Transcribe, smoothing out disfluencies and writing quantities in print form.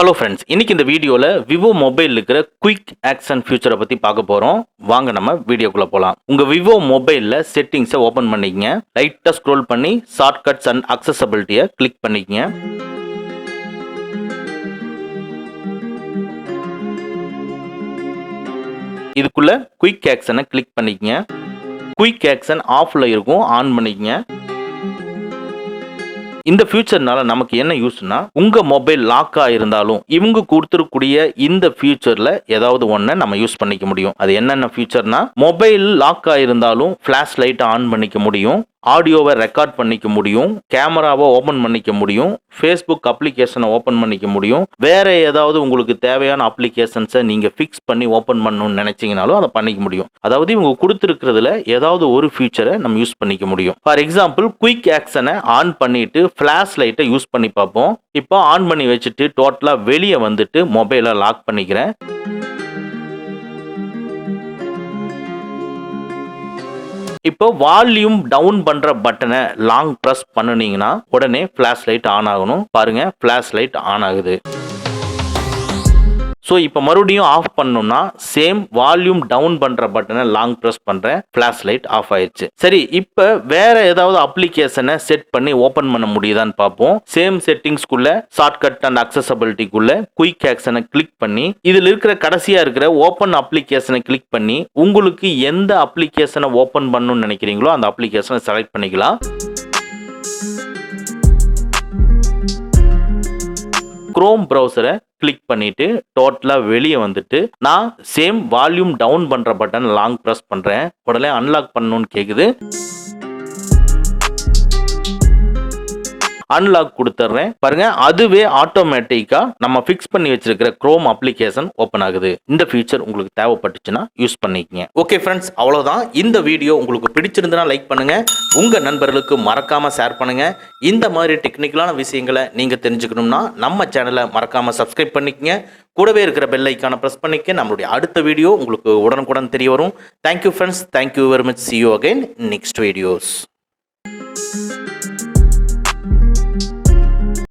Hello friends, இன்னைக்கு இந்த வீடியோவில் விவோ மொபைல் இருக்கிற குயிக் ஆக்ஷன் ஃபியூச்சரை பற்றி பார்க்க போகிறோம். வாங்க நம்ம வீடியோக்குள்ளே போகலாம். உங்கள் விவோ மொபைலில் செட்டிங்ஸை ஓப்பன் பண்ணிக்கங்க. லைட்டாக ஸ்க்ரோல் பண்ணி ஷார்ட்கட்ஸ் அண்ட் அக்சசபிலிட்டியை கிளிக் பண்ணிக்கங்க. இதுக்குள்ள குயிக் ஆக்ஷனை கிளிக் பண்ணிக்கங்க. குயிக் ஆக்ஷன் ஆஃப்ல இருக்கும், ஆன் பண்ணிக்கங்க. இந்த ஃபியூச்சர்னால நமக்கு என்ன யூஸ்னா, உங்க மொபைல் லாக் ஆயிருந்தாலும் இவங்க கொடுத்துருக்கூடிய இந்த ஃபியூச்சர்ல ஏதாவது ஒன்றை நம்ம யூஸ் பண்ணிக்க முடியும். அது என்னென்ன ஃபியூச்சர்னா, மொபைல் லாக் ஆயிருந்தாலும் ஃபிளாஷ் லைட் ஆன் பண்ணிக்க முடியும், ஆடியோவை ரெக்கார்ட் பண்ணிக்க முடியும், கேமராவை ஓப்பன் பண்ணிக்க முடியும், ஃபேஸ்புக் அப்ளிகேஷனை ஓப்பன் பண்ணிக்க முடியும். வேற ஏதாவது உங்களுக்கு தேவையான அப்ளிகேஷன்ஸை நீங்க ஃபிக்ஸ் பண்ணி ஓப்பன் பண்ணணும்னு நினைச்சீங்கனாலும் அதை பண்ணிக்க முடியும். அதாவது இவங்க கொடுத்துருக்கிறதுல ஏதாவது ஒரு ஃபியூச்சரை நம்ம யூஸ் பண்ணிக்க முடியும். ஃபார் எக்ஸாம்பிள், குயிக் ஆக்ஷனை ஆன் பண்ணிட்டு ஃபிளாஷ் லைட்டை யூஸ் பண்ணி பார்ப்போம். இப்போ ஆன் பண்ணி வச்சுட்டு டோட்டலா வெளியே வந்துட்டு மொபைலை லாக் பண்ணிக்கிறேன். இப்போ வால்யூம் டவுன் பண்ற பட்டனை லாங் பிரஸ் பண்ணுனீங்கன்னா உடனே ஃபிளாஷ் லைட் ஆன் ஆகணும். பாருங்க, ஃபிளாஷ் லைட் ஆன் ஆகுது. ஸோ இப்போ மறுபடியும் ஆஃப் பண்ணணும்னா சேம் வால்யூம் டவுன் பண்ற பட்டனை லாங் ப்ரெஸ் பண்றேன், ஃபிளாஷ் லைட் ஆஃப் ஆயிடுச்சு. சரி, இப்போ வேற ஏதாவது அப்ளிகேஷனை செட் பண்ணி ஓப்பன் பண்ண முடியுதான்னு பார்ப்போம். சேம் செட்டிங்ஸ்குள்ள ஷார்ட்கட் அண்ட் அக்சசபிலிட்டிக்குள்ள குயிக் ஆக்ஷனை கிளிக் பண்ணி இதில் இருக்கிற கடைசியா இருக்கிற ஓப்பன் அப்ளிகேஷனை கிளிக் பண்ணி உங்களுக்கு எந்த அப்ளிகேஷனை ஓப்பன் பண்ணணும்னு நினைக்கிறீங்களோ அந்த அப்ளிகேஷனை செலக்ட் பண்ணிக்கலாம். குரோம் ப்ரௌசரை கிளிக் பண்ணிட்டு டோட்டலா வெளியே வந்துட்டு நான் சேம் வால்யூம் டவுன் பண்ற பட்டன் லாங் பிரஸ் பண்றேன். உடனே அன்லாக் பண்ணணும்னு கேக்குது. அன்லாக் கொடுத்துறேன். பாருங்க, அதுவே ஆட்டோமேட்டிக்கா நம்ம ஃபிக்ஸ் பண்ணி வச்சிருக்கிற குரோம் அப்ளிகேஷன் ஓபன் ஆகுது. இந்த ஃபீச்சர் உங்களுக்கு தேவைப்பட்டுச்சுன்னா யூஸ் பண்ணிக்கங்க. ஓகே ஃப்ரெண்ட்ஸ், அவ்வளவுதான். இந்த வீடியோ உங்களுக்கு பிடிச்சிருந்தா லைக் பண்ணுங்க, உங்க நண்பர்களுக்கு மறக்காம ஷேர் பண்ணுங்க. இந்த மாதிரி டெக்னிக்கலான விஷயங்களை நீங்க தெரிஞ்சுக்கணும்னா நம்ம சேனலை மறக்காம சப்ஸ்கிரைப் பண்ணிக்கங்க. கூடவே இருக்கிற பெல் ஐக்கானை பிரஸ் பண்ணிக்க. நம்மளுடைய அடுத்த வீடியோ உங்களுக்கு உடனுக்குடன் தெரிய வரும். Thank you friends, thank you very much. See you again in next videos.